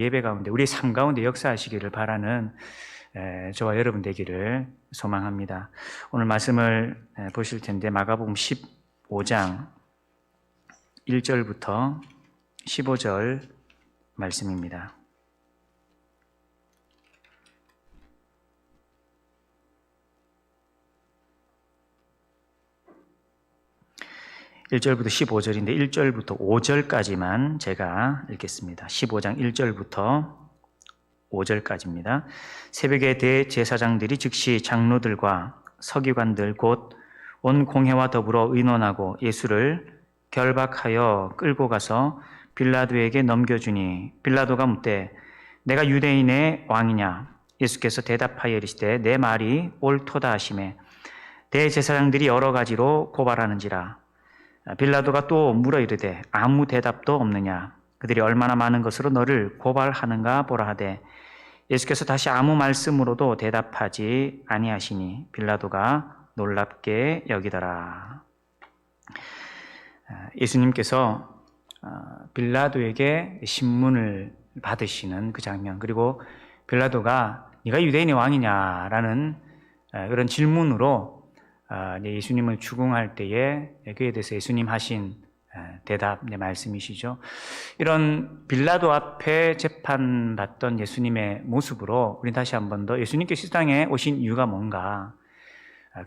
예배 가운데 우리의 삶 가운데 역사하시기를 바라는 저와 여러분 되기를 소망합니다. 오늘 말씀을 보실 텐데 마가복음 15장 1절부터 15절 말씀입니다. 1절부터 15절인데 1절부터 5절까지만 제가 읽겠습니다. 15장 1절부터 5절까지입니다. 새벽에 대제사장들이 즉시 장로들과 서기관들 곧 온 공회와 더불어 의논하고 예수를 결박하여 끌고 가서 빌라도에게 넘겨주니 빌라도가 묻되 내가 유대인의 왕이냐? 예수께서 대답하여 이르시되 내 말이 옳도다 하시매 대제사장들이 여러 가지로 고발하는지라. 빌라도가 또 물어 이르되 아무 대답도 없느냐? 그들이 얼마나 많은 것으로 너를 고발하는가 보라 하되 예수께서 다시 아무 말씀으로도 대답하지 아니하시니 빌라도가 놀랍게 여기더라. 예수님께서 빌라도에게 신문을 받으시는 그 장면, 그리고 빌라도가 네가 유대인의 왕이냐라는 그런 질문으로 예수님을 추궁할 때에 그에 대해서 예수님 하신 대답, 말씀이시죠. 이런 빌라도 앞에 재판받던 예수님의 모습으로 우리 다시 한 번 더 예수님께서 이 땅에 오신 이유가 뭔가,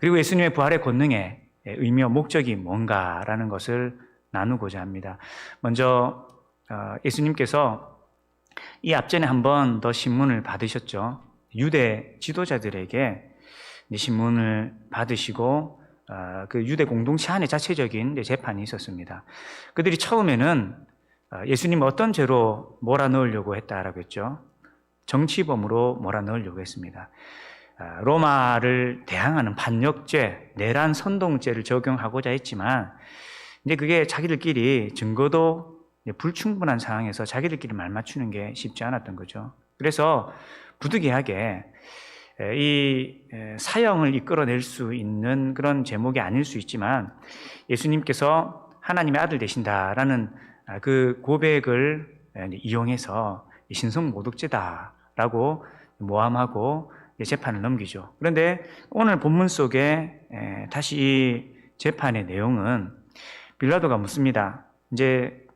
그리고 예수님의 부활의 권능의 의미와 목적이 뭔가라는 것을 나누고자 합니다. 먼저 예수님께서 이 앞전에 한 번 더 신문을 받으셨죠. 유대 지도자들에게 신문을 받으시고 그 유대 공동체 안에 자체적인 재판이 있었습니다. 그들이 처음에는 예수님을 어떤 죄로 몰아넣으려고 했다라고 했죠. 정치범으로 몰아넣으려고 했습니다. 로마를 대항하는 반역죄, 내란 선동죄를 적용하고자 했지만 이제 그게 자기들끼리 증거도 불충분한 상황에서 자기들끼리 말 맞추는 게 쉽지 않았던 거죠. 그래서 부득이하게 이 사형을 이끌어낼 수 있는 그런 제목이 아닐 수 있지만 예수님께서 하나님의 아들 되신다라는 그 고백을 이용해서 신성모독죄다라고 모함하고 재판을 넘기죠. 그런데 오늘 본문 속에 다시 이 재판의 내용은 빌라도가 묻습니다. 이제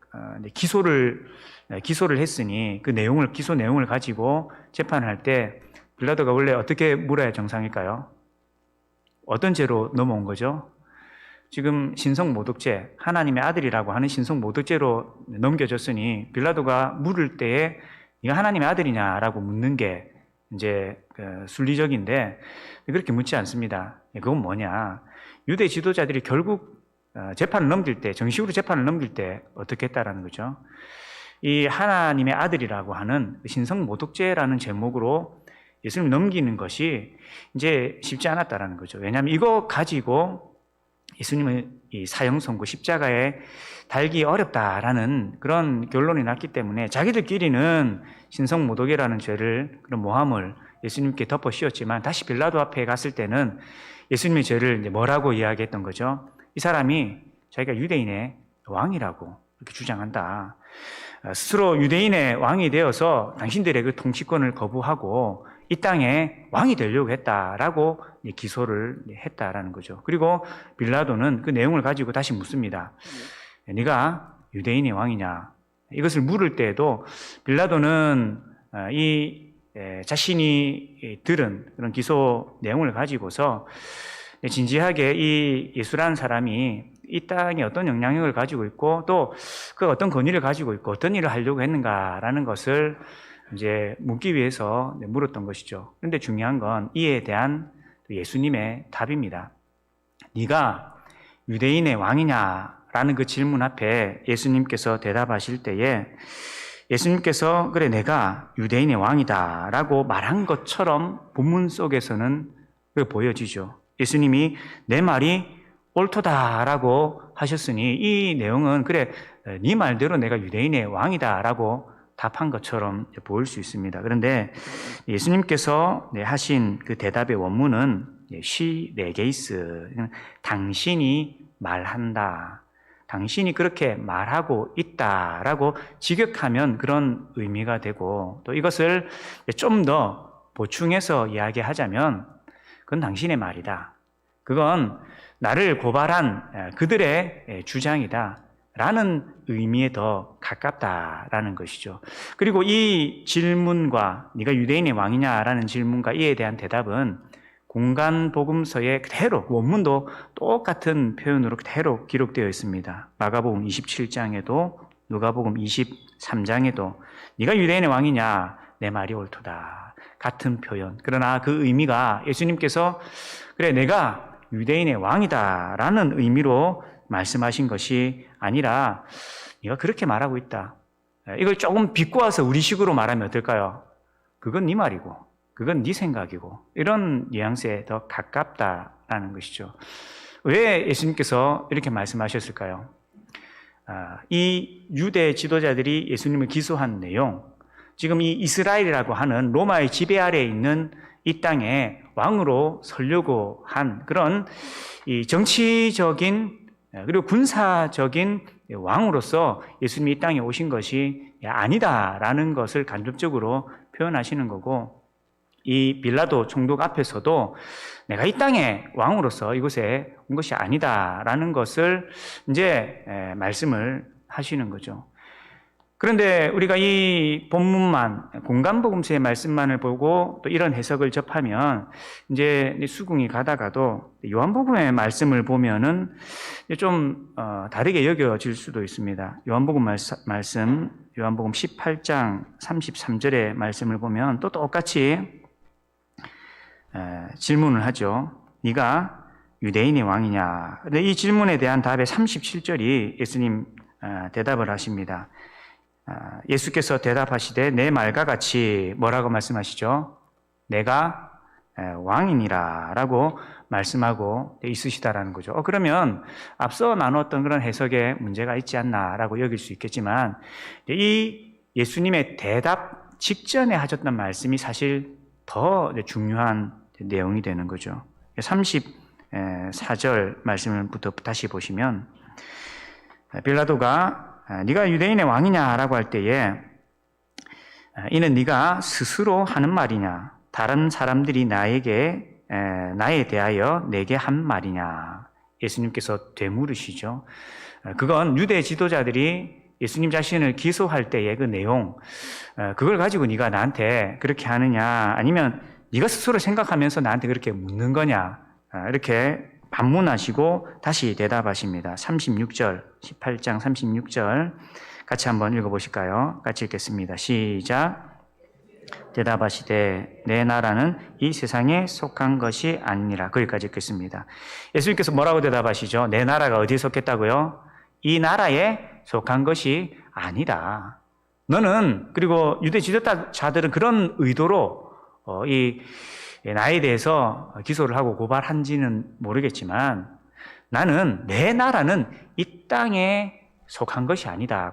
기소를 했으니 그 내용을, 기소 내용을 가지고 재판을 할 때 빌라도가 원래 어떻게 물어야 정상일까요? 어떤 죄로 넘어온 거죠? 지금 신성모독죄, 하나님의 아들이라고 하는 신성모독죄로 넘겨졌으니 빌라도가 물을 때에 네가 하나님의 아들이냐라고 묻는 게 이제 순리적인데 그렇게 묻지 않습니다. 그건 뭐냐? 유대 지도자들이 결국 재판을 넘길 때, 정식으로 재판을 넘길 때 어떻게 했다라는 거죠. 이 하나님의 아들이라고 하는 신성모독죄라는 제목으로 예수님을 넘기는 것이 이제 쉽지 않았다라는 거죠. 왜냐하면 이거 가지고 예수님을 이 사형 선고, 십자가에 달기 어렵다라는 그런 결론이 났기 때문에 자기들끼리는 신성모독이라는 죄를, 그런 모함을 예수님께 덮어 씌웠지만 다시 빌라도 앞에 갔을 때는 예수님의 죄를 이제 뭐라고 이야기했던 거죠? 이 사람이 자기가 유대인의 왕이라고 이렇게 주장한다. 스스로 유대인의 왕이 되어서 당신들의 그 통치권을 거부하고 이 땅에 왕이 되려고 했다라고 기소를 했다라는 거죠. 그리고 빌라도는 그 내용을 가지고 다시 묻습니다. 네가 유대인의 왕이냐? 이것을 물을 때에도 빌라도는 이 자신이 들은 그런 기소 내용을 가지고서 진지하게 이 예수라는 사람이 이 땅에 어떤 영향력을 가지고 있고 또 그 어떤 권위를 가지고 있고 어떤 일을 하려고 했는가라는 것을 이제 묻기 위해서 물었던 것이죠. 그런데 중요한 건 이에 대한 예수님의 답입니다. 네가 유대인의 왕이냐라는 그 질문 앞에 예수님께서 대답하실 때에 예수님께서 그래 내가 유대인의 왕이다라고 말한 것처럼 본문 속에서는 보여지죠. 예수님이 내 말이 옳도다라고 하셨으니 이 내용은 그래 네 말대로 내가 유대인의 왕이다라고 답한 것처럼 보일 수 있습니다. 그런데 예수님께서 하신 그 대답의 원문은 she 네게이스, 당신이 말한다. 당신이 그렇게 말하고 있다라고 직역하면 그런 의미가 되고, 또 이것을 좀 더 보충해서 이야기하자면 그건 당신의 말이다. 그건 나를 고발한 그들의 주장이다. 라는 의미에 더 가깝다라는 것이죠. 그리고 이 질문과 네가 유대인의 왕이냐라는 질문과 이에 대한 대답은 공간복음서에 그대로 원문도 똑같은 표현으로 그대로 기록되어 있습니다. 마가복음 27장에도 누가복음 23장에도 네가 유대인의 왕이냐 내 말이 옳도다. 같은 표현. 그러나 그 의미가 예수님께서 그래 내가 유대인의 왕이다라는 의미로 말씀하신 것이 아니라 네가 그렇게 말하고 있다. 이걸 조금 비꼬아서 우리식으로 말하면 어떨까요? 그건 네 말이고 그건 네 생각이고 이런 뉘앙스에 더 가깝다라는 것이죠. 왜 예수님께서 이렇게 말씀하셨을까요? 이 유대 지도자들이 예수님을 기소한 내용, 지금 이 이스라엘이라고 하는 로마의 지배 아래에 있는 이 땅에 왕으로 서려고 한 그런 이 정치적인 그리고 군사적인 왕으로서 예수님이 이 땅에 오신 것이 아니다라는 것을 간접적으로 표현하시는 거고, 이 빌라도 총독 앞에서도 내가 이 땅에 왕으로서 이곳에 온 것이 아니다라는 것을 이제 말씀을 하시는 거죠. 그런데 우리가 이 본문만, 공간복음서의 말씀만을 보고 또 이런 해석을 접하면 이제 수긍이 가다가도 요한복음의 말씀을 보면은 좀 다르게 여겨질 수도 있습니다. 요한복음 말씀, 요한복음 18장 33절의 말씀을 보면 또 똑같이 질문을 하죠. 네가 유대인의 왕이냐? 근데 이 질문에 대한 답의 37절이 예수님 대답을 하십니다. 예수께서 대답하시되 내 말과 같이 뭐라고 말씀하시죠? 내가 왕이니라 라고 말씀하고 있으시다라는 거죠. 그러면 앞서 나눴던 그런 해석에 문제가 있지 않나라고 여길 수 있겠지만 이 예수님의 대답 직전에 하셨던 말씀이 사실 더 중요한 내용이 되는 거죠. 34절 말씀부터 다시 보시면 빌라도가 네가 유대인의 왕이냐라고 할 때에 이는 네가 스스로 하는 말이냐 다른 사람들이 나에 대하여 내게 한 말이냐 예수님께서 되물으시죠. 그건 유대 지도자들이 예수님 자신을 기소할 때의 그 내용, 그걸 가지고 네가 나한테 그렇게 하느냐 아니면 네가 스스로 생각하면서 나한테 그렇게 묻는 거냐 이렇게 반문하시고 다시 대답하십니다. 36절, 18장 36절 같이 한번 읽어보실까요? 같이 읽겠습니다. 시작. 대답하시되 내 나라는 이 세상에 속한 것이 아니니라. 거기까지 읽겠습니다. 예수님께서 뭐라고 대답하시죠? 내 나라가 어디에 속했다고요? 이 나라에 속한 것이 아니다. 너는, 그리고 유대 지도자들은 그런 의도로 이 나에 대해서 기소를 하고 고발한지는 모르겠지만 나는 내 나라는 이 땅에 속한 것이 아니다.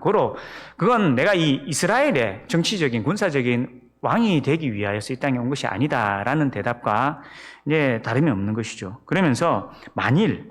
그건 내가 이 이스라엘의 정치적인 군사적인 왕이 되기 위하여서 이 땅에 온 것이 아니다라는 대답과 이제 다름이 없는 것이죠. 그러면서 만일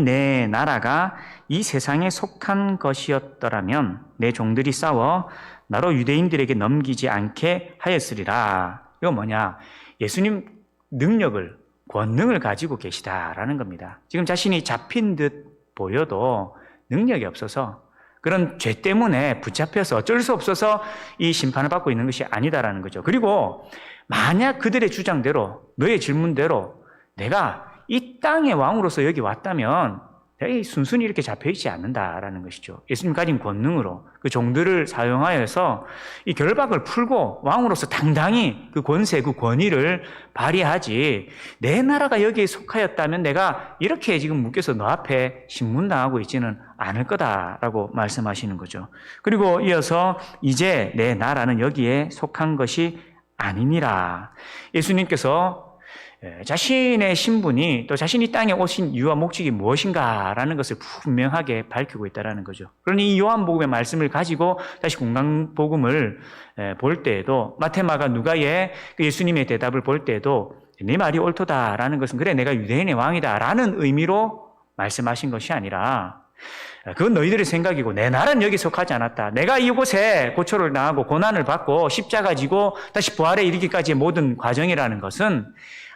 내 나라가 이 세상에 속한 것이었더라면 내 종들이 싸워 나로 유대인들에게 넘기지 않게 하였으리라. 이거 뭐냐? 예수님 능력을, 권능을 가지고 계시다라는 겁니다. 지금 자신이 잡힌 듯 보여도 능력이 없어서 그런 죄 때문에 붙잡혀서 어쩔 수 없어서 이 심판을 받고 있는 것이 아니다라는 거죠. 그리고 만약 그들의 주장대로, 너의 질문대로 내가 이 땅의 왕으로서 여기 왔다면 내가 순순히 이렇게 잡혀있지 않는다라는 것이죠. 예수님 가진 권능으로 그 종들을 사용하여서 이 결박을 풀고 왕으로서 당당히 그 권세, 그 권위를 발휘하지 내 나라가 여기에 속하였다면 내가 이렇게 지금 묶여서 너 앞에 신문당하고 있지는 않을 거다라고 말씀하시는 거죠. 그리고 이어서 이제 내 나라는 여기에 속한 것이 아니니라. 예수님께서 자신의 신분이 또 자신이 땅에 오신 이유와 목적이 무엇인가라는 것을 분명하게 밝히고 있다는 거죠. 그러니 이 요한복음의 말씀을 가지고 다시 공간복음을 볼 때에도 마태, 마가, 누가의 예수님의 대답을 볼 때에도 네 말이 옳도다라는 것은 그래 내가 유대인의 왕이다라는 의미로 말씀하신 것이 아니라 그건 너희들의 생각이고 내 나라는 여기 속하지 않았다. 내가 이곳에 고초를 당하고 고난을 받고 십자가 지고 다시 부활에 이르기까지의 모든 과정이라는 것은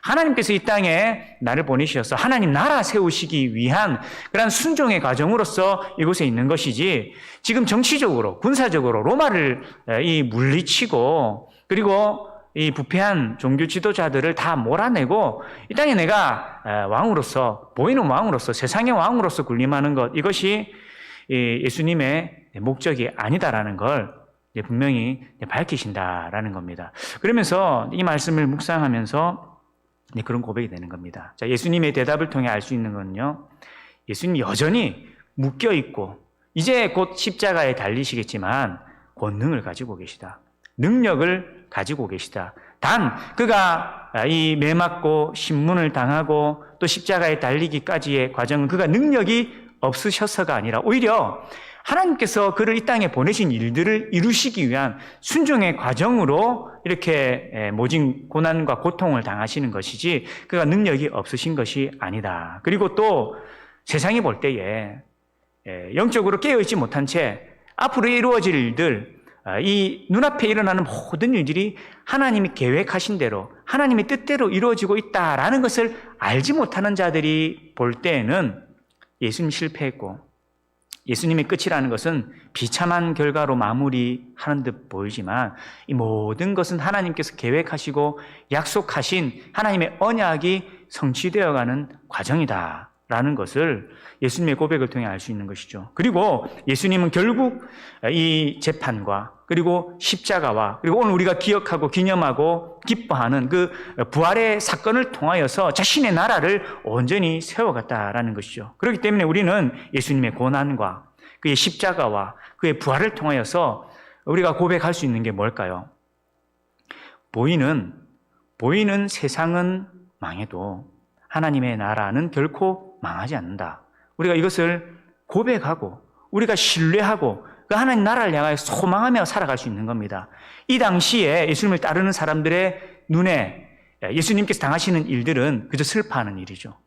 하나님께서 이 땅에 나를 보내셔서 하나님 나라 세우시기 위한 그런 순종의 과정으로서 이곳에 있는 것이지, 지금 정치적으로 군사적으로 로마를 물리치고 그리고 이 부패한 종교 지도자들을 다 몰아내고 이 땅에 내가 왕으로서, 보이는 왕으로서, 세상의 왕으로서 군림하는 것, 이것이 예수님의 목적이 아니다라는 걸 분명히 밝히신다라는 겁니다. 그러면서 이 말씀을 묵상하면서 그런 고백이 되는 겁니다. 자, 예수님의 대답을 통해 알 수 있는 건요, 예수님 여전히 묶여 있고 이제 곧 십자가에 달리시겠지만 권능을 가지고 계시다. 능력을 가지고 계시다. 단 그가 이 매맞고 신문을 당하고 또 십자가에 달리기까지의 과정은 그가 능력이 없으셔서가 아니라 오히려 하나님께서 그를 이 땅에 보내신 일들을 이루시기 위한 순종의 과정으로 이렇게 모진 고난과 고통을 당하시는 것이지 그가 능력이 없으신 것이 아니다. 그리고 또 세상이 볼 때에 영적으로 깨어있지 못한 채 앞으로 이루어질 일들, 이 눈앞에 일어나는 모든 일들이 하나님이 계획하신 대로 하나님의 뜻대로 이루어지고 있다라는 것을 알지 못하는 자들이 볼 때에는 예수님 실패했고 예수님의 끝이라는 것은 비참한 결과로 마무리하는 듯 보이지만 이 모든 것은 하나님께서 계획하시고 약속하신 하나님의 언약이 성취되어가는 과정이다라는 것을 예수님의 고백을 통해 알 수 있는 것이죠. 그리고 예수님은 결국 이 재판과 그리고 십자가와 그리고 오늘 우리가 기억하고 기념하고 기뻐하는 그 부활의 사건을 통하여서 자신의 나라를 온전히 세워갔다라는 것이죠. 그렇기 때문에 우리는 예수님의 고난과 그의 십자가와 그의 부활을 통하여서 우리가 고백할 수 있는 게 뭘까요? 보이는 세상은 망해도 하나님의 나라는 결코 망하지 않는다. 우리가 이것을 고백하고 우리가 신뢰하고 그 하나님 나라를 향하여 소망하며 살아갈 수 있는 겁니다. 이 당시에 예수님을 따르는 사람들의 눈에 예수님께서 당하시는 일들은 그저 슬퍼하는 일이죠.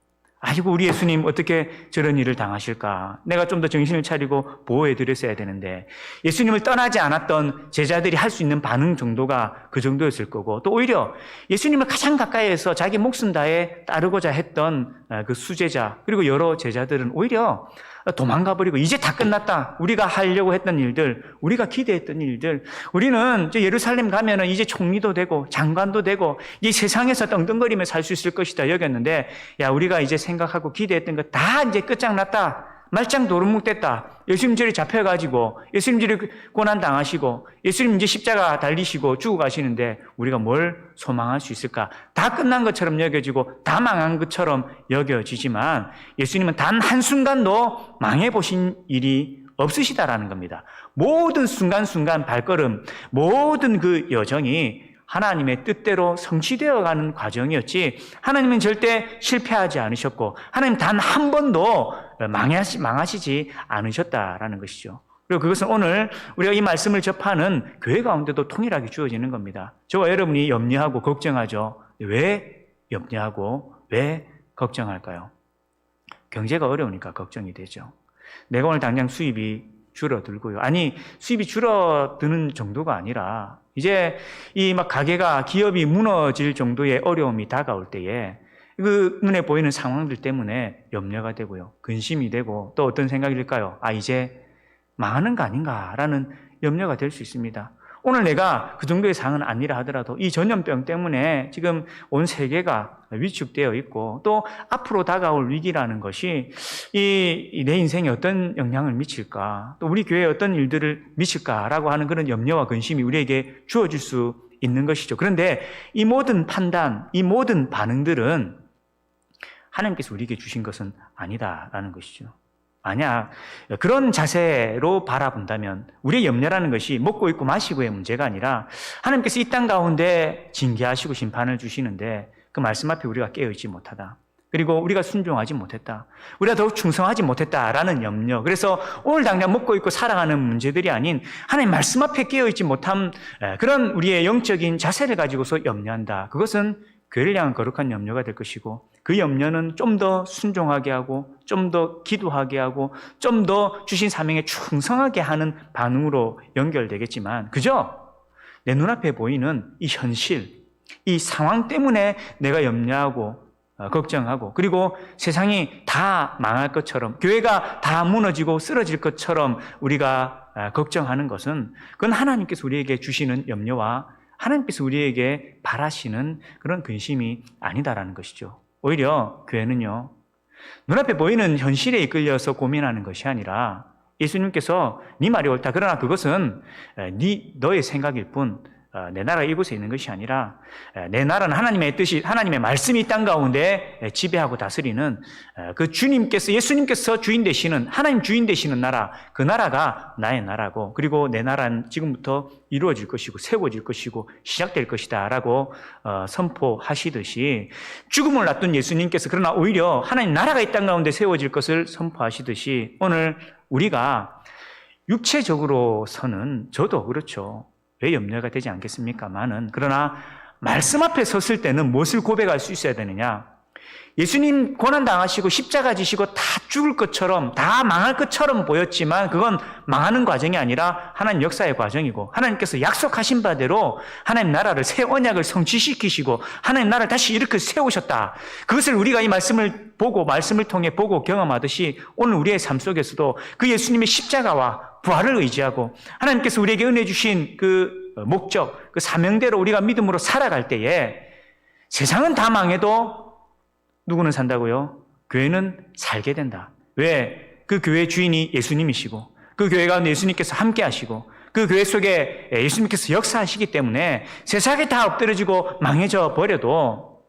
아이고 우리 예수님 어떻게 저런 일을 당하실까? 내가 좀 더 정신을 차리고 보호해 드렸어야 되는데, 예수님을 떠나지 않았던 제자들이 할 수 있는 반응 정도가 그 정도였을 거고, 또 오히려 예수님을 가장 가까이에서 자기 목숨 다해 따르고자 했던 그 수제자 그리고 여러 제자들은 오히려 도망가 버리고 이제 다 끝났다. 우리가 하려고 했던 일들, 우리가 기대했던 일들, 우리는 예루살렘 가면은 이제 총리도 되고 장관도 되고 이 세상에서 떵떵거리며 살 수 있을 것이다 여겼는데, 야 우리가 이제 생각하고 기대했던 거 다 이제 끝장났다. 말짱 도루묵됐다. 예수님 저리 잡혀가지고 예수님 저리 고난 당하시고 예수님 이제 십자가 달리시고 죽어가시는데 우리가 뭘 소망할 수 있을까? 다 끝난 것처럼 여겨지고 다 망한 것처럼 여겨지지만 예수님은 단 한순간도 망해보신 일이 없으시다라는 겁니다. 모든 순간순간 발걸음, 모든 그 여정이 하나님의 뜻대로 성취되어가는 과정이었지, 하나님은 절대 실패하지 않으셨고 하나님 단 한 번도 망하시지 않으셨다라는 것이죠. 그리고 그것은 오늘 우리가 이 말씀을 접하는 교회 가운데도 통일하게 주어지는 겁니다. 저와 여러분이 염려하고 걱정하죠. 왜 염려하고 왜 걱정할까요? 경제가 어려우니까 걱정이 되죠. 내가 오늘 당장 수입이 줄어들고요. 아니, 수입이 줄어드는 정도가 아니라 이제 이 가게가, 기업이 무너질 정도의 어려움이 다가올 때에 그 눈에 보이는 상황들 때문에 염려가 되고요. 근심이 되고 또 어떤 생각이 들까요? 아, 이제 망하는 거 아닌가라는 염려가 될 수 있습니다. 오늘 내가 그 정도의 상황은 아니라 하더라도 이 전염병 때문에 지금 온 세계가 위축되어 있고 또 앞으로 다가올 위기라는 것이 내 인생에 어떤 영향을 미칠까, 또 우리 교회에 어떤 일들을 미칠까라고 하는 그런 염려와 근심이 우리에게 주어질 수 있는 것이죠. 그런데 이 모든 판단, 이 모든 반응들은 하나님께서 우리에게 주신 것은 아니다라는 것이죠. 만약 그런 자세로 바라본다면 우리의 염려라는 것이 먹고 입고 마시고의 문제가 아니라 하나님께서 이 땅 가운데 징계하시고 심판을 주시는데 그 말씀 앞에 우리가 깨어있지 못하다. 그리고 우리가 순종하지 못했다. 우리가 더욱 충성하지 못했다라는 염려. 그래서 오늘 당장 먹고 있고 살아가는 문제들이 아닌 하나님 말씀 앞에 깨어있지 못한 그런 우리의 영적인 자세를 가지고서 염려한다. 그것은 교회를 향한 거룩한 염려가 될 것이고 그 염려는 좀 더 순종하게 하고 좀 더 기도하게 하고 좀 더 주신 사명에 충성하게 하는 반응으로 연결되겠지만 그저 내 눈앞에 보이는 이 현실, 이 상황 때문에 내가 염려하고 걱정하고 그리고 세상이 다 망할 것처럼 교회가 다 무너지고 쓰러질 것처럼 우리가 걱정하는 것은 그건 하나님께서 우리에게 주시는 염려와 하나님께서 우리에게 바라시는 그런 근심이 아니다라는 것이죠. 오히려 교회는요, 눈앞에 보이는 현실에 이끌려서 고민하는 것이 아니라 예수님께서 네 말이 옳다. 그러나 그것은 너의 생각일 뿐 내 나라가 이곳에 있는 것이 아니라 내 나라는 하나님의 뜻이 하나님의 말씀이 이 땅 가운데 지배하고 다스리는 그 주님께서 예수님께서 주인 되시는 하나님 주인 되시는 나라 그 나라가 나의 나라고 그리고 내 나라는 지금부터 이루어질 것이고 세워질 것이고 시작될 것이다 라고 선포하시듯이 죽음을 놔둔 예수님께서 그러나 오히려 하나님 나라가 이 땅 가운데 세워질 것을 선포하시듯이 오늘 우리가 육체적으로서는 저도 그렇죠. 왜 염려가 되지 않겠습니까만은 그러나 말씀 앞에 섰을 때는 무엇을 고백할 수 있어야 되느냐? 예수님 고난당하시고 십자가 지시고 다 죽을 것처럼 다 망할 것처럼 보였지만 그건 망하는 과정이 아니라 하나님 역사의 과정이고 하나님께서 약속하신 바대로 하나님 나라를 새 언약을 성취시키시고 하나님 나라를 다시 이렇게 세우셨다. 그것을 우리가 이 말씀을 보고 말씀을 통해 보고 경험하듯이 오늘 우리의 삶 속에서도 그 예수님의 십자가와 부활을 의지하고 하나님께서 우리에게 은혜 주신 그 목적, 그 사명대로 우리가 믿음으로 살아갈 때에 세상은 다 망해도 누구는 산다고요? 교회는 살게 된다. 왜? 그 교회의 주인이 예수님이시고 그 교회 가운데 예수님께서 함께 하시고 그 교회 속에 예수님께서 역사하시기 때문에 세상에 다 엎드려지고 망해져 버려도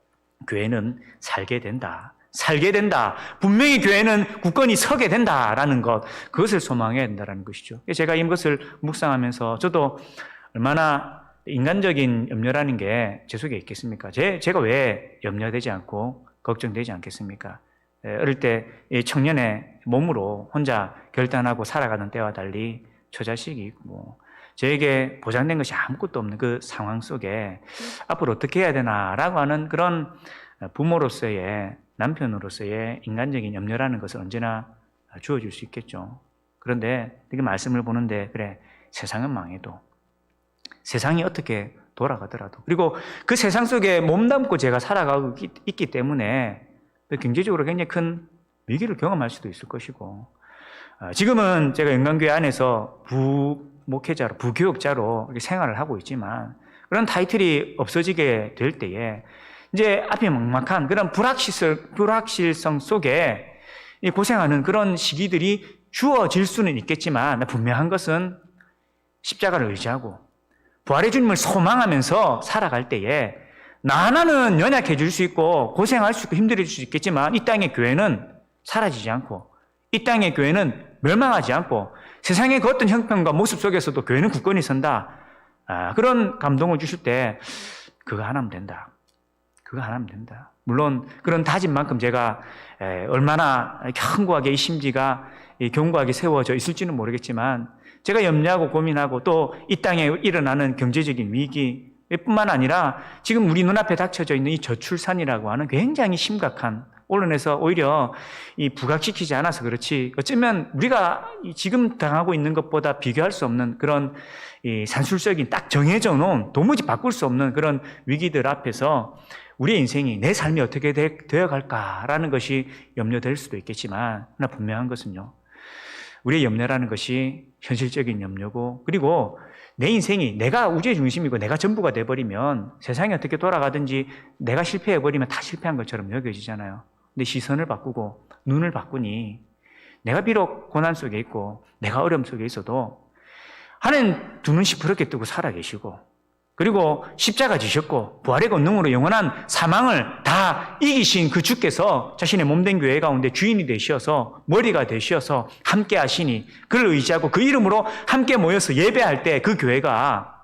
교회는 살게 된다. 살게 된다. 분명히 교회는 굳건히 서게 된다라는 것, 그것을 소망해야 된다는 것이죠. 제가 이것을 묵상하면서 저도 얼마나 인간적인 염려라는 게 제 속에 있겠습니까? 제가 왜 염려되지 않고 걱정되지 않겠습니까? 어릴 때 청년의 몸으로 혼자 결단하고 살아가는 때와 달리 처자식이 있고 저에게 보장된 것이 아무것도 없는 그 상황 속에 앞으로 어떻게 해야 되나라고 하는 그런 부모로서의 남편으로서의 인간적인 염려라는 것을 언제나 주어줄 수 있겠죠. 그런데 이렇게 말씀을 보는데 그래 세상은 망해도 세상이 어떻게 돌아가더라도 그리고 그 세상 속에 몸담고 제가 살아가고 있기 때문에 경제적으로 굉장히 큰 위기를 경험할 수도 있을 것이고 지금은 제가 영광교회 안에서 부목회자로 부교육자로 생활을 하고 있지만 그런 타이틀이 없어지게 될 때에 이제 앞이 막막한 그런 불확실성 속에 고생하는 그런 시기들이 주어질 수는 있겠지만 분명한 것은 십자가를 의지하고 부활의 주님을 소망하면서 살아갈 때에 나 하나는 연약해 질 수 있고 고생할 수 있고 힘들어질 수 있겠지만 이 땅의 교회는 사라지지 않고 이 땅의 교회는 멸망하지 않고 세상의 그 어떤 형편과 모습 속에서도 교회는 굳건히 선다. 그런 감동을 주실 때 그거 하나면 된다. 그거 하나면 된다. 물론 그런 다짐만큼 제가 얼마나 견고하게 이 심지가 견고하게 세워져 있을지는 모르겠지만 제가 염려하고 고민하고 또 이 땅에 일어나는 경제적인 위기뿐만 아니라 지금 우리 눈앞에 닥쳐져 있는 이 저출산이라고 하는 굉장히 심각한 언론에서 오히려 이 부각시키지 않아서 그렇지 어쩌면 우리가 지금 당하고 있는 것보다 비교할 수 없는 그런 이 산술적인 딱 정해져 놓은 도무지 바꿀 수 없는 그런 위기들 앞에서 우리의 인생이 내 삶이 어떻게 되어갈까라는 것이 염려될 수도 있겠지만 그러나 분명한 것은요. 우리의 염려라는 것이 현실적인 염려고 그리고 내 인생이 내가 우주의 중심이고 내가 전부가 돼버리면 세상이 어떻게 돌아가든지 내가 실패해버리면 다 실패한 것처럼 여겨지잖아요. 근데 시선을 바꾸고 눈을 바꾸니 내가 비록 고난 속에 있고 내가 어려움 속에 있어도 하나님 두 눈 시퍼렇게 뜨고 살아계시고 그리고 십자가 지셨고 부활의 권능으로 영원한 사망을 다 이기신 그 주께서 자신의 몸된 교회 가운데 주인이 되시어서 머리가 되시어서 함께 하시니 그를 의지하고 그 이름으로 함께 모여서 예배할 때 그 교회가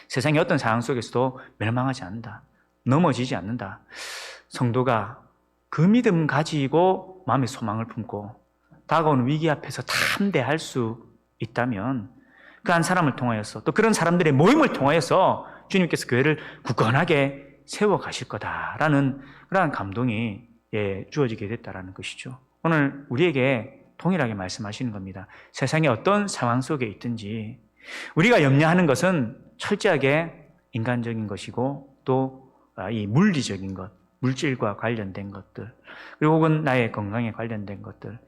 세상의 어떤 상황 속에서도 멸망하지 않는다. 넘어지지 않는다. 성도가 그 믿음 가지고 마음의 소망을 품고 다가오는 위기 앞에서 담대할 수 있다면 그 한 사람을 통하여서 또 그런 사람들의 모임을 통하여서 주님께서 교회를 굳건하게 세워가실 거다라는 그러한 감동이 주어지게 됐다라는 것이죠. 오늘 우리에게 동일하게 말씀하시는 겁니다. 세상에 어떤 상황 속에 있든지 우리가 염려하는 것은 철저하게 인간적인 것이고 또 이 물리적인 것, 물질과 관련된 것들, 그리고 혹은 나의 건강에 관련된 것들.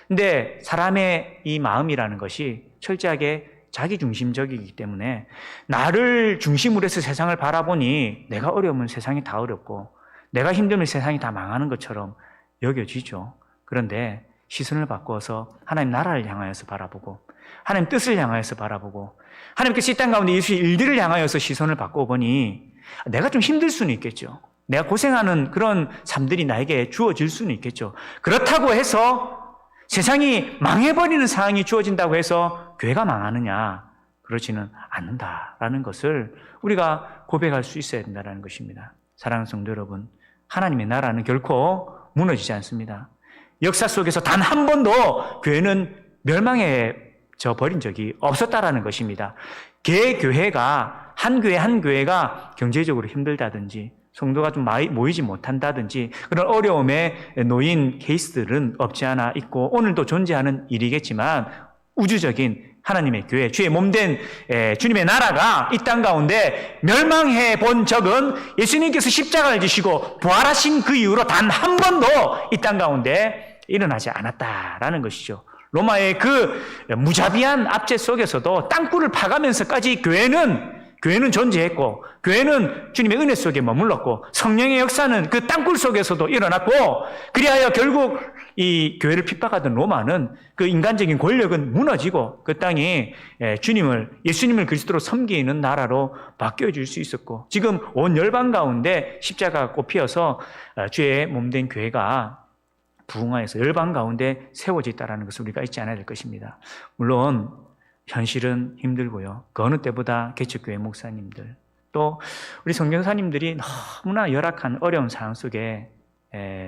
근데 사람의 이 마음이라는 것이 철저하게 자기중심적이기 때문에 나를 중심으로 해서 세상을 바라보니 내가 어려우면 세상이 다 어렵고 내가 힘들면 세상이 다 망하는 것처럼 여겨지죠. 그런데 시선을 바꾸어서 하나님 나라를 향하여서 바라보고 하나님 뜻을 향하여서 바라보고 하나님께서 이 땅 가운데 예수의 일들을 향하여서 시선을 바꿔보니 내가 좀 힘들 수는 있겠죠. 내가 고생하는 그런 삶들이 나에게 주어질 수는 있겠죠. 그렇다고 해서 세상이 망해버리는 상황이 주어진다고 해서 교회가 망하느냐? 그렇지는 않는다라는 것을 우리가 고백할 수 있어야 된다는 것입니다. 사랑하는 성도 여러분, 하나님의 나라는 결코 무너지지 않습니다. 역사 속에서 단 한 번도 교회는 멸망해져 버린 적이 없었다라는 것입니다. 개교회가 한 교회 한 교회가 경제적으로 힘들다든지 성도가 좀 모이지 못한다든지 그런 어려움에 놓인 케이스들은 없지 않아 있고 오늘도 존재하는 일이겠지만 우주적인 하나님의 교회, 주의 몸된 주님의 나라가 이 땅 가운데 멸망해 본 적은 예수님께서 십자가를 지시고 부활하신 그 이후로 단 한 번도 이 땅 가운데 일어나지 않았다라는 것이죠. 로마의 그 무자비한 압제 속에서도 땅굴을 파가면서까지 교회는 존재했고 교회는 주님의 은혜 속에 머물렀고 성령의 역사는 그 땅굴 속에서도 일어났고 그리하여 결국 이 교회를 핍박하던 로마는 그 인간적인 권력은 무너지고 그 땅이 예수님을 그리스도로 섬기는 나라로 바뀌어질 수 있었고 지금 온 열방 가운데 십자가가 꼽히어서 주의 몸된 교회가 부흥하여서 열방 가운데 세워져 있다는 것을 우리가 잊지 않아야 될 것입니다. 물론 현실은 힘들고요. 그 어느 때보다 개척교회 목사님들 또 우리 선교사님들이 너무나 열악한 어려운 상황 속에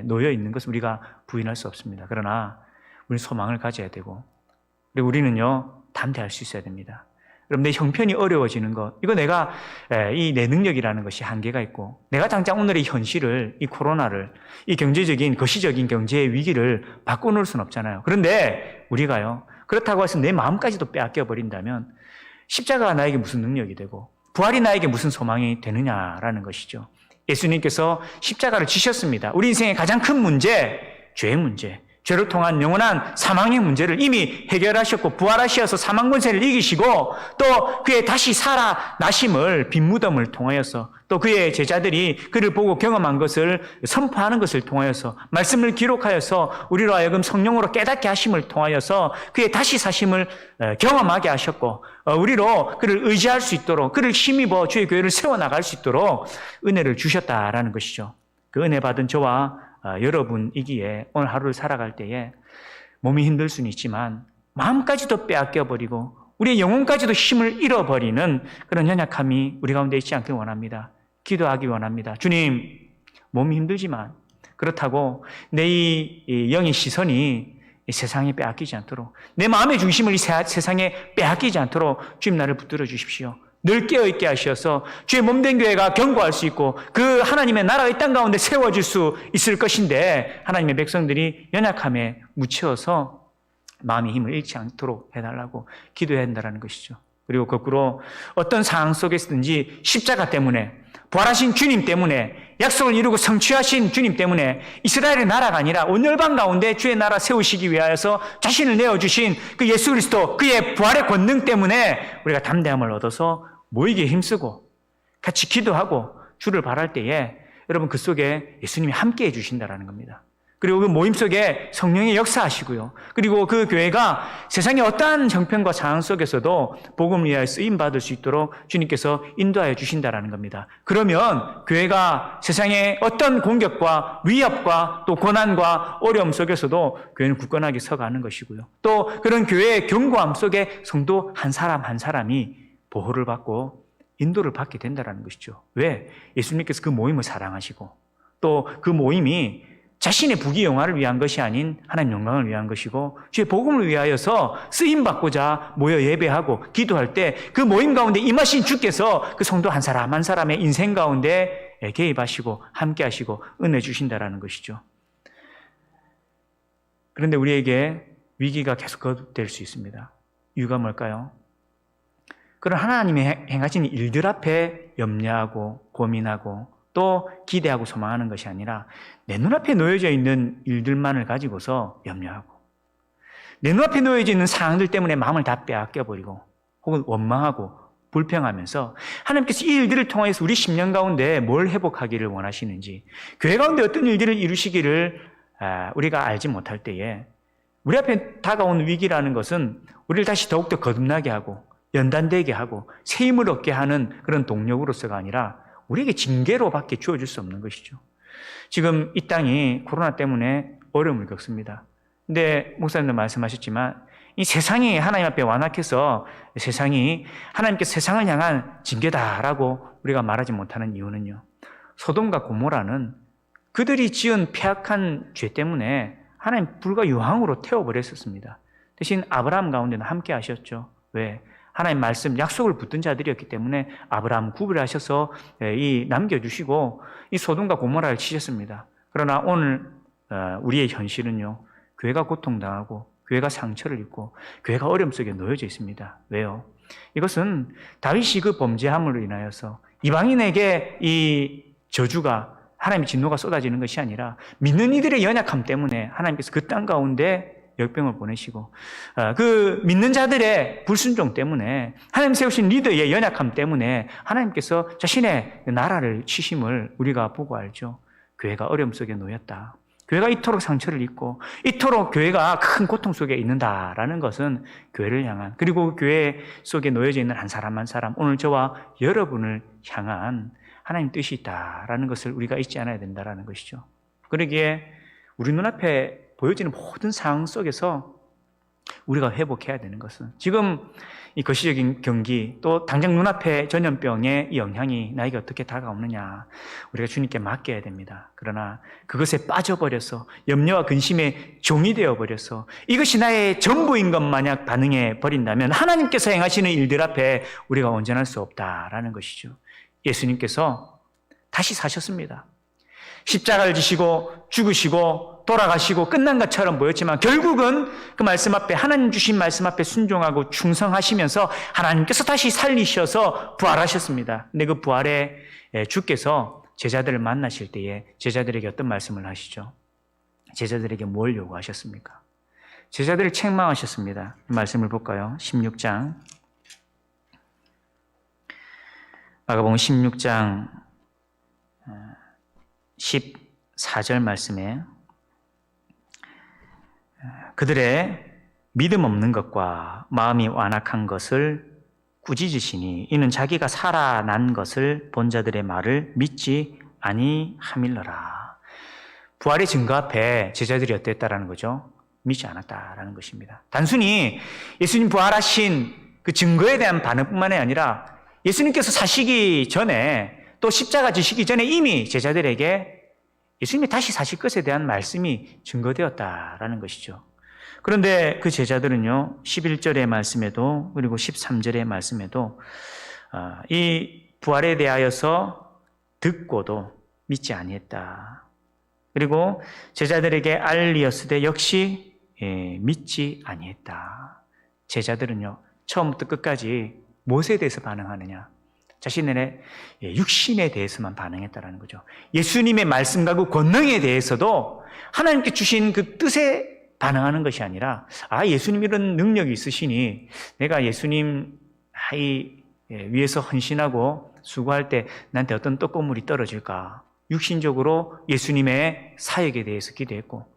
놓여 있는 것을 우리가 부인할 수 없습니다. 그러나 우리는 소망을 가져야 되고 그리고 우리는요 담대할 수 있어야 됩니다. 여러분 내 형편이 어려워지는 것 이거 내가 내 능력이라는 것이 한계가 있고 내가 당장 오늘의 현실을 이 코로나를 이 경제적인 거시적인 경제의 위기를 바꿔놓을 수는 없잖아요. 그런데 우리가요 그렇다고 해서 내 마음까지도 빼앗겨 버린다면 십자가가 나에게 무슨 능력이 되고 부활이 나에게 무슨 소망이 되느냐라는 것이죠. 예수님께서 십자가를 지셨습니다. 우리 인생의 가장 큰 문제, 죄의 문제, 죄를 통한 영원한 사망의 문제를 이미 해결하셨고 부활하셔서 사망 권세를 이기시고 또 그의 다시 살아나심을 빈 무덤을 통하여서 또 그의 제자들이 그를 보고 경험한 것을 선포하는 것을 통하여서 말씀을 기록하여서 우리로 하여금 성령으로 깨닫게 하심을 통하여서 그의 다시 사심을 경험하게 하셨고 우리로 그를 의지할 수 있도록 그를 힘입어 주의 교회를 세워나갈 수 있도록 은혜를 주셨다라는 것이죠. 그 은혜 받은 저와 여러분이기에 오늘 하루를 살아갈 때에 몸이 힘들 수는 있지만 마음까지도 빼앗겨버리고 우리의 영혼까지도 힘을 잃어버리는 그런 연약함이 우리 가운데 있지 않길 원합니다. 기도하기 원합니다. 주님, 몸이 힘들지만 그렇다고 내 이 영의 시선이 이 세상에 빼앗기지 않도록 내 마음의 중심을 이 세상에 빼앗기지 않도록 주님 나를 붙들어 주십시오. 늘 깨어있게 하셔서 주의 몸된 교회가 견고할 수 있고 그 하나님의 나라가 이 땅 가운데 세워질 수 있을 것인데 하나님의 백성들이 연약함에 묻혀서 마음의 힘을 잃지 않도록 해달라고 기도해야 한다는 것이죠. 그리고 거꾸로 어떤 상황 속에서든지 십자가 때문에 부활하신 주님 때문에 약속을 이루고 성취하신 주님 때문에 이스라엘의 나라가 아니라 온 열방 가운데 주의 나라 세우시기 위하여서 자신을 내어주신 그 예수 그리스도 그의 부활의 권능 때문에 우리가 담대함을 얻어서 모이기에 힘쓰고 같이 기도하고 주를 바랄 때에 여러분 그 속에 예수님이 함께 해주신다는 겁니다. 그리고 그 모임 속에 성령의 역사하시고요. 그리고 그 교회가 세상의 어떠한 형편과 상황 속에서도 복음을 위하여 쓰임받을 수 있도록 주님께서 인도하여 주신다는 겁니다. 그러면 교회가 세상의 어떤 공격과 위협과 또 고난과 어려움 속에서도 교회는 굳건하게 서가는 것이고요. 또 그런 교회의 견고함 속에 성도 한 사람 한 사람이 보호를 받고 인도를 받게 된다는 것이죠. 왜? 예수님께서 그 모임을 사랑하시고 또 그 모임이 자신의 부귀영화를 위한 것이 아닌 하나님 영광을 위한 것이고 주의 복음을 위하여서 쓰임받고자 모여 예배하고 기도할 때 그 모임 가운데 임하신 주께서 그 성도 한 사람 한 사람의 인생 가운데 개입하시고 함께 하시고 은혜 주신다라는 것이죠. 그런데 우리에게 위기가 계속 거듭될 수 있습니다. 이유가 뭘까요? 그런 하나님이 행하신 일들 앞에 염려하고 고민하고 또 기대하고 소망하는 것이 아니라 내 눈앞에 놓여져 있는 일들만을 가지고서 염려하고 내 눈앞에 놓여져 있는 상황들 때문에 마음을 다 빼앗겨버리고 혹은 원망하고 불평하면서 하나님께서 이 일들을 통해서 우리 10년 가운데 뭘 회복하기를 원하시는지 교회 가운데 어떤 일들을 이루시기를 우리가 알지 못할 때에 우리 앞에 다가온 위기라는 것은 우리를 다시 더욱더 거듭나게 하고 연단되게 하고 새 힘을 얻게 하는 그런 동력으로서가 아니라 우리에게 징계로밖에 주어질 수 없는 것이죠. 지금 이 땅이 코로나 때문에 어려움을 겪습니다. 근데 목사님도 말씀하셨지만 이 세상이 하나님 앞에 완악해서 세상이 하나님께 세상을 향한 징계다라고 우리가 말하지 못하는 이유는요. 소돔과 고모라는 그들이 지은 패악한 죄 때문에 하나님 불과 유황으로 태워버렸었습니다. 대신 아브라함 가운데는 함께 하셨죠. 왜? 하나님 말씀 약속을 붙든 자들이었기 때문에 아브라함 구별하셔서 남겨주시고 이 소돔과 고모라를 치셨습니다. 그러나 오늘 우리의 현실은요. 교회가 고통당하고 교회가 상처를 입고 교회가 어려움 속에 놓여져 있습니다. 왜요? 이것은 다윗이 그 범죄함으로 인하여서 이방인에게 이 저주가 하나님의 진노가 쏟아지는 것이 아니라 믿는 이들의 연약함 때문에 하나님께서 그 땅 가운데 역병을 보내시고 그 믿는 자들의 불순종 때문에 하나님 세우신 리더의 연약함 때문에 하나님께서 자신의 나라를 치심을 우리가 보고 알죠. 교회가 어려움 속에 놓였다. 교회가 이토록 상처를 입고 이토록 교회가 큰 고통 속에 있는다라는 것은 교회를 향한 그리고 교회 속에 놓여져 있는 한 사람 한 사람 오늘 저와 여러분을 향한 하나님 뜻이 있다라는 것을 우리가 잊지 않아야 된다라는 것이죠. 그러기에 우리 눈앞에 보여지는 모든 상황 속에서 우리가 회복해야 되는 것은 지금 이 거시적인 경기 또 당장 눈앞에 전염병의 이 영향이 나에게 어떻게 다가오느냐 우리가 주님께 맡겨야 됩니다. 그러나 그것에 빠져버려서 염려와 근심에 종이 되어버려서 이것이 나의 전부인 것 마냥 반응해 버린다면 하나님께서 행하시는 일들 앞에 우리가 온전할 수 없다라는 것이죠. 예수님께서 다시 사셨습니다. 십자가를 지시고 죽으시고 돌아가시고 끝난 것처럼 보였지만 결국은 그 말씀 앞에 하나님 주신 말씀 앞에 순종하고 충성하시면서 하나님께서 다시 살리셔서 부활하셨습니다. 근데 그 부활에 주께서 제자들을 만나실 때에 제자들에게 어떤 말씀을 하시죠? 제자들에게 뭘 요구하셨습니까? 제자들을 책망하셨습니다. 그 말씀을 볼까요? 16장 마가복음 16장 14절 말씀에 그들의 믿음 없는 것과 마음이 완악한 것을 꾸짖으시니 이는 자기가 살아난 것을 본 자들의 말을 믿지 아니함일러라. 부활의 증거 앞에 제자들이 어땠다라는 거죠? 믿지 않았다라는 것입니다. 단순히 예수님 부활하신 그 증거에 대한 반응뿐만이 아니라 예수님께서 사시기 전에 또 십자가 지시기 전에 이미 제자들에게 예수님이 다시 사실 것에 대한 말씀이 증거되었다라는 것이죠. 그런데 그 제자들은요, 11절의 말씀에도 그리고 13절의 말씀에도 이 부활에 대하여서 듣고도 믿지 아니했다. 그리고 제자들에게 알리었으되 역시 믿지 아니했다. 제자들은요, 처음부터 끝까지 무엇에 대해서 반응하느냐? 자신의 육신에 대해서만 반응했다는 거죠. 예수님의 말씀과 그 권능에 대해서도 하나님께 주신 그 뜻에 반응하는 것이 아니라 예수님 이런 능력이 있으시니 내가 예수님 위해서 헌신하고 수고할 때 나한테 어떤 떡고물이 떨어질까? 육신적으로 예수님의 사역에 대해서 기대했고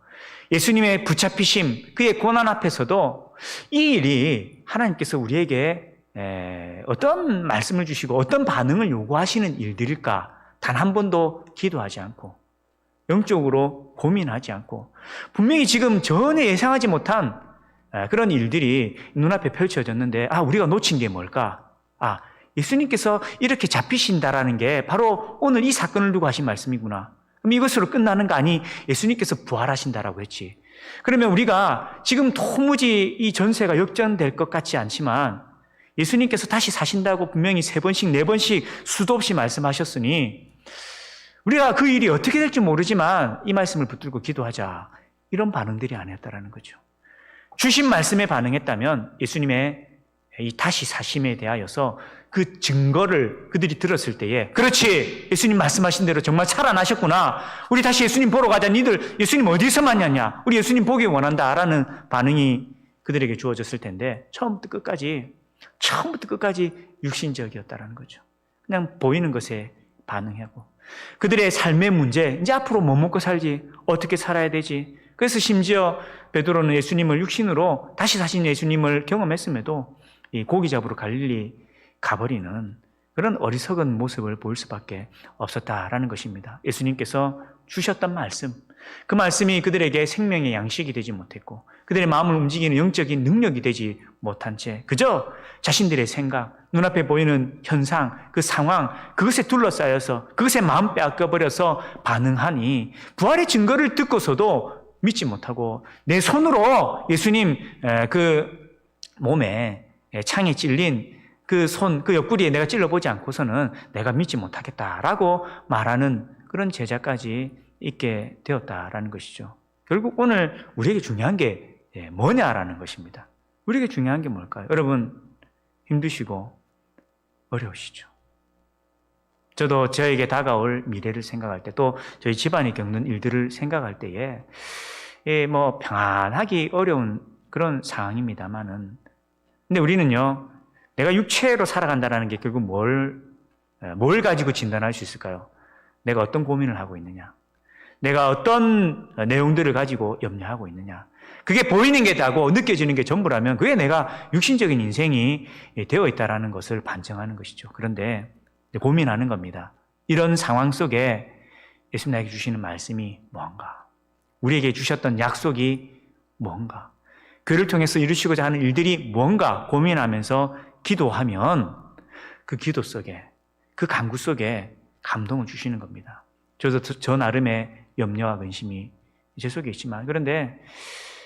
예수님의 붙잡히심, 그의 고난 앞에서도 이 일이 하나님께서 우리에게 어떤 말씀을 주시고 어떤 반응을 요구하시는 일들일까 단 한 번도 기도하지 않고 영적으로 고민하지 않고 분명히 지금 전혀 예상하지 못한 그런 일들이 눈앞에 펼쳐졌는데 우리가 놓친 게 뭘까? 예수님께서 이렇게 잡히신다라는 게 바로 오늘 이 사건을 두고 하신 말씀이구나. 그럼 이것으로 끝나는 거 아니? 예수님께서 부활하신다라고 했지. 그러면 우리가 지금 도무지 이 전세가 역전될 것 같지 않지만 예수님께서 다시 사신다고 분명히 3번씩 4번씩 수도 없이 말씀하셨으니 우리가 그 일이 어떻게 될지 모르지만 이 말씀을 붙들고 기도하자. 이런 반응들이 아니었다라는 거죠. 주신 말씀에 반응했다면 예수님의 이 다시 사심에 대하여서 그 증거를 그들이 들었을 때에 그렇지! 예수님 말씀하신 대로 정말 살아나셨구나. 우리 다시 예수님 보러 가자. 니들 예수님 어디서 만났냐? 우리 예수님 보기 원한다. 라는 반응이 그들에게 주어졌을 텐데 처음부터 끝까지 육신적이었다라는 거죠. 그냥 보이는 것에 반응하고 그들의 삶의 문제, 이제 앞으로 뭐 먹고 살지? 어떻게 살아야 되지? 그래서 심지어 베드로는 예수님을 육신으로 다시 사신 예수님을 경험했음에도 이 고기 잡으러 갈릴리 가버리는 그런 어리석은 모습을 보일 수밖에 없었다라는 것입니다. 예수님께서 주셨던 말씀, 그 말씀이 그들에게 생명의 양식이 되지 못했고 그들의 마음을 움직이는 영적인 능력이 되지 못한 채 그저 자신들의 생각, 눈앞에 보이는 현상, 그 상황, 그것에 둘러싸여서 그것에 마음 빼앗겨버려서 반응하니 부활의 증거를 듣고서도 믿지 못하고 내 손으로 예수님 그 몸에 창에 찔린 그 손, 그 옆구리에 내가 찔러보지 않고서는 내가 믿지 못하겠다라고 말하는 그런 제자까지 있게 되었다라는 것이죠. 결국 오늘 우리에게 중요한 게 뭐냐라는 것입니다. 우리에게 중요한 게 뭘까요? 여러분 힘드시고 어려우시죠. 저도 저에게 다가올 미래를 생각할 때 또 저희 집안이 겪는 일들을 생각할 때에 뭐 평안하기 어려운 그런 상황입니다만은 근데 우리는요 내가 육체로 살아간다는 게 결국 뭘 가지고 진단할 수 있을까요? 내가 어떤 고민을 하고 있느냐? 내가 어떤 내용들을 가지고 염려하고 있느냐? 그게 보이는 게 다고 느껴지는 게 전부라면 그게 내가 육신적인 인생이 되어 있다는 것을 반증하는 것이죠. 그런데 고민하는 겁니다. 이런 상황 속에 예수님 나에게 주시는 말씀이 뭔가? 우리에게 주셨던 약속이 뭔가? 그를 통해서 이루시고자 하는 일들이 뭔가 고민하면서 기도하면 그 기도 속에, 그 간구 속에 감동을 주시는 겁니다. 저도 저 나름의 염려와 근심이 제 속에 있지만 그런데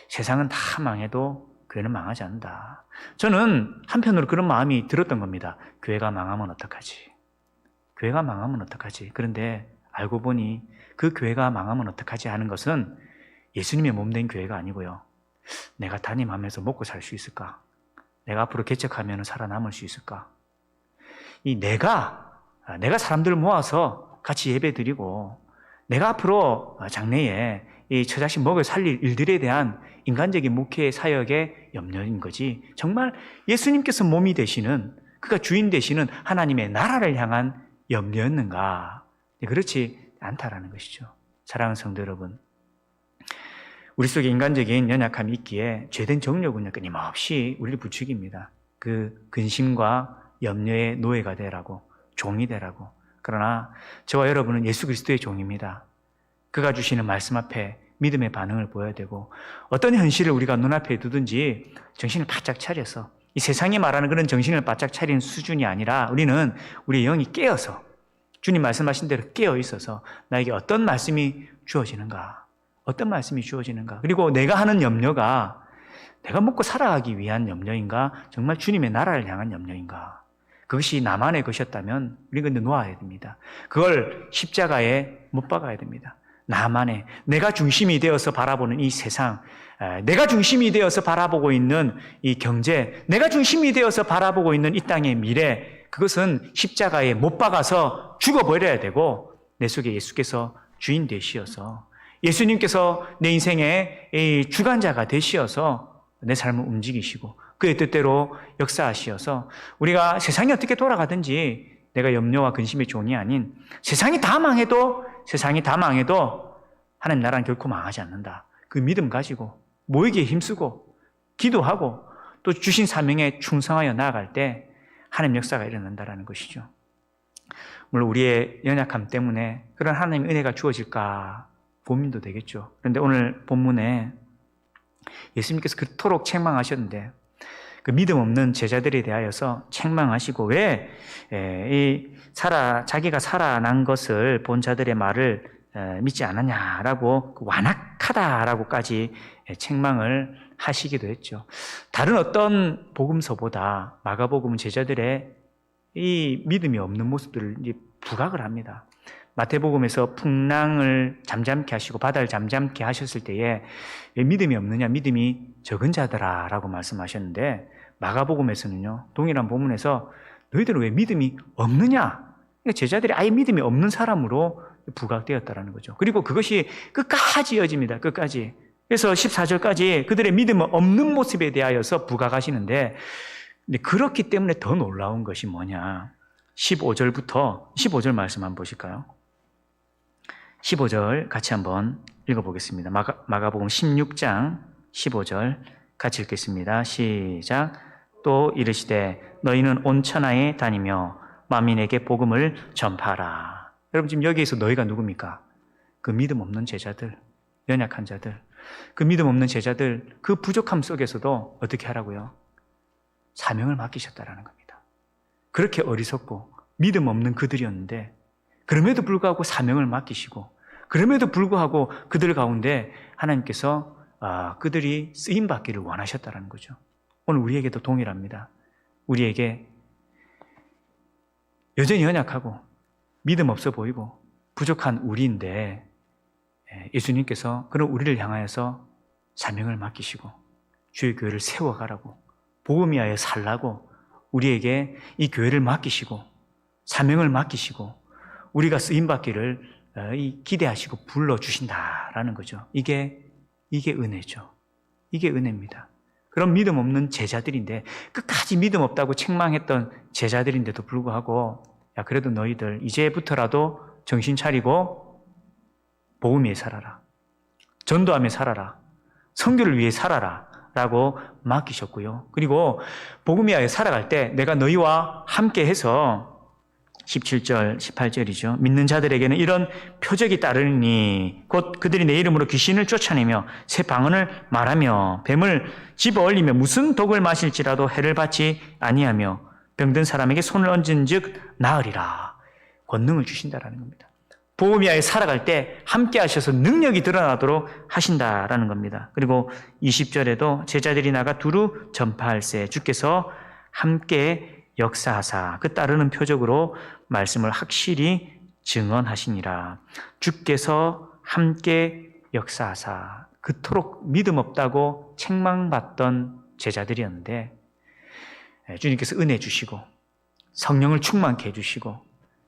세상은 다 망해도 교회는 망하지 않는다. 저는 한편으로 그런 마음이 들었던 겁니다. 교회가 망하면 어떡하지? 교회가 망하면 어떡하지? 그런데 알고 보니 그 교회가 망하면 어떡하지 하는 것은 예수님의 몸된 교회가 아니고요. 내가 담임하면서 먹고 살 수 있을까? 내가 앞으로 개척하면 살아남을 수 있을까? 이 내가 사람들을 모아서 같이 예배 드리고 내가 앞으로 장래에 이 처자식 먹여 살릴 일들에 대한 인간적인 목회 사역의 염려인 거지 정말 예수님께서 몸이 되시는 그가 주인 되시는 하나님의 나라를 향한 염려였는가? 그렇지 않다라는 것이죠. 사랑하는 성도 여러분, 우리 속에 인간적인 연약함이 있기에 죄된 정욕은요 끊임없이 우리를 부추깁니다. 그 근심과 염려의 노예가 되라고, 종이 되라고. 그러나 저와 여러분은 예수 그리스도의 종입니다. 그가 주시는 말씀 앞에 믿음의 반응을 보여야 되고 어떤 현실을 우리가 눈앞에 두든지 정신을 바짝 차려서 이 세상이 말하는 그런 정신을 바짝 차리는 수준이 아니라 우리는 우리의 영이 깨어서 주님 말씀하신 대로 깨어 있어서 나에게 어떤 말씀이 주어지는가? 어떤 말씀이 주어지는가? 그리고 내가 하는 염려가 내가 먹고 살아가기 위한 염려인가? 정말 주님의 나라를 향한 염려인가? 그것이 나만의 것이었다면 우리는 근데 놓아야 됩니다. 그걸 십자가에 못 박아야 됩니다. 나만의, 내가 중심이 되어서 바라보는 이 세상, 내가 중심이 되어서 바라보고 있는 이 경제, 내가 중심이 되어서 바라보고 있는 이 땅의 미래, 그것은 십자가에 못 박아서 죽어버려야 되고 내 속에 예수께서 주인 되시어서 예수님께서 내 인생의 이 주관자가 되시어서 내 삶을 움직이시고 그의 뜻대로 역사하시어서 우리가 세상이 어떻게 돌아가든지 내가 염려와 근심의 종이 아닌 세상이 다 망해도 하나님 나라는 결코 망하지 않는다. 그 믿음 가지고 모이기에 힘쓰고 기도하고 또 주신 사명에 충성하여 나아갈 때 하나님 역사가 일어난다는 것이죠. 물론 우리의 연약함 때문에 그런 하나님의 은혜가 주어질까 고민도 되겠죠. 그런데 오늘 본문에 예수님께서 그토록 책망하셨는데 그 믿음 없는 제자들에 대하여서 책망하시고 왜 자기가 살아난 것을 본 자들의 말을 믿지 않았냐라고 완악하다라고까지 책망을 하시기도 했죠. 다른 어떤 복음서보다 마가복음은 제자들의 이 믿음이 없는 모습들을 이제 부각을 합니다. 마태복음에서 풍랑을 잠잠케 하시고 바다를 잠잠케 하셨을 때에 왜 믿음이 없느냐, 믿음이 적은 자들아 라고 말씀하셨는데, 마가복음에서는요, 동일한 본문에서 너희들은 왜 믿음이 없느냐, 그러니까 제자들이 아예 믿음이 없는 사람으로 부각되었다라는 거죠. 그리고 그것이 끝까지 이어집니다. 끝까지. 그래서 14절까지 그들의 믿음 없는 모습에 대하여서 부각하시는데, 근데 그렇기 때문에 더 놀라운 것이 뭐냐, 15절 말씀 한번 보실까요? 15절 같이 한번 읽어보겠습니다. 마가복음 16장 15절 같이 읽겠습니다. 시작. 또 이르시되 너희는 온 천하에 다니며 만민에게 복음을 전파하라. 여러분, 지금 여기에서 너희가 누굽니까? 그 믿음 없는 제자들, 연약한 자들, 그 믿음 없는 제자들, 그 부족함 속에서도 어떻게 하라고요? 사명을 맡기셨다라는 겁니다. 그렇게 어리석고 믿음 없는 그들이었는데, 그럼에도 불구하고 사명을 맡기시고, 그럼에도 불구하고 그들 가운데 하나님께서 그들이 쓰임받기를 원하셨다는 거죠. 오늘 우리에게도 동일합니다. 우리에게 여전히 연약하고 믿음 없어 보이고 부족한 우리인데, 예수님께서 그런 우리를 향하여서 사명을 맡기시고 주의 교회를 세워가라고, 복음 위하여 살라고 우리에게 이 교회를 맡기시고 사명을 맡기시고 우리가 쓰임받기를 기대하시고 불러주신다라는 거죠. 이게 은혜죠. 이게 은혜입니다. 그런 믿음 없는 제자들인데, 끝까지 믿음 없다고 책망했던 제자들인데도 불구하고, 야, 그래도 너희들 이제부터라도 정신 차리고 복음 위에 살아라, 전도하며 살아라, 선교를 위해 살아라 라고 맡기셨고요. 그리고 복음 위하여 살아갈 때 내가 너희와 함께 해서 17절, 18절이죠. 믿는 자들에게는 이런 표적이 따르니 곧 그들이 내 이름으로 귀신을 쫓아내며 새 방언을 말하며 뱀을 집어 얼리며 무슨 독을 마실지라도 해를 받지 아니하며 병든 사람에게 손을 얹은 즉 나으리라. 권능을 주신다라는 겁니다. 복음 위하여 살아갈 때 함께 하셔서 능력이 드러나도록 하신다라는 겁니다. 그리고 20절에도 제자들이 나가 두루 전파할세 주께서 함께 역사하사 그 따르는 표적으로 말씀을 확실히 증언하시니라. 주께서 함께 역사하사, 그토록 믿음 없다고 책망받던 제자들이었는데 주님께서 은혜 주시고 성령을 충만케 해주시고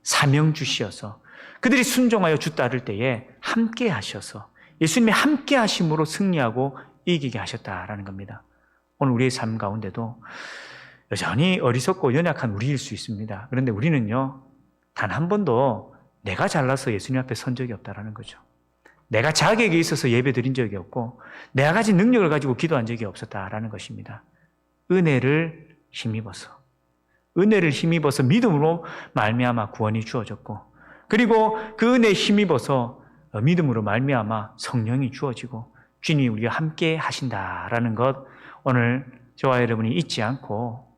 사명 주시어서 그들이 순종하여 주 따를 때에 함께 하셔서 예수님의 함께 하심으로 승리하고 이기게 하셨다라는 겁니다. 오늘 우리의 삶 가운데도 여전히 어리석고 연약한 우리일 수 있습니다. 그런데 우리는요, 단 한 번도 내가 잘나서 예수님 앞에 선 적이 없다라는 거죠. 내가 자격이 있어서 예배 드린 적이 없고 내가 가진 능력을 가지고 기도한 적이 없었다라는 것입니다. 은혜를 힘입어서 믿음으로 말미암아 구원이 주어졌고, 그리고 그 은혜에 힘입어서 믿음으로 말미암아 성령이 주어지고 주님이 우리와 함께 하신다라는 것, 오늘 저와 여러분이 잊지 않고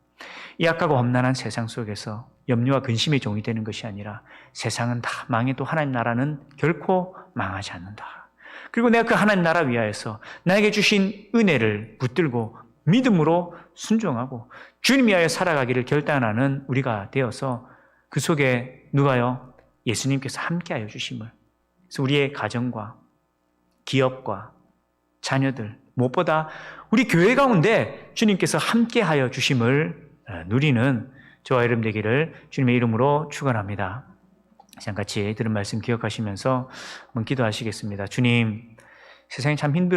이 악하고 험난한 세상 속에서 염려와 근심의 종이 되는 것이 아니라, 세상은 다 망해도 하나님 나라는 결코 망하지 않는다. 그리고 내가 그 하나님 나라 위하여서 나에게 주신 은혜를 붙들고 믿음으로 순종하고 주님 위하여 살아가기를 결단하는 우리가 되어서 그 속에 누가요? 예수님께서 함께하여 주심을. 그래서 우리의 가정과 기업과 자녀들, 무엇보다 우리 교회 가운데 주님께서 함께하여 주심을 누리는 저와 여러분 되기를 주님의 이름으로 축원합니다. 같이 들은 말씀 기억하시면서 한번 기도하시겠습니다. 주님, 세상이 참 힘들어요.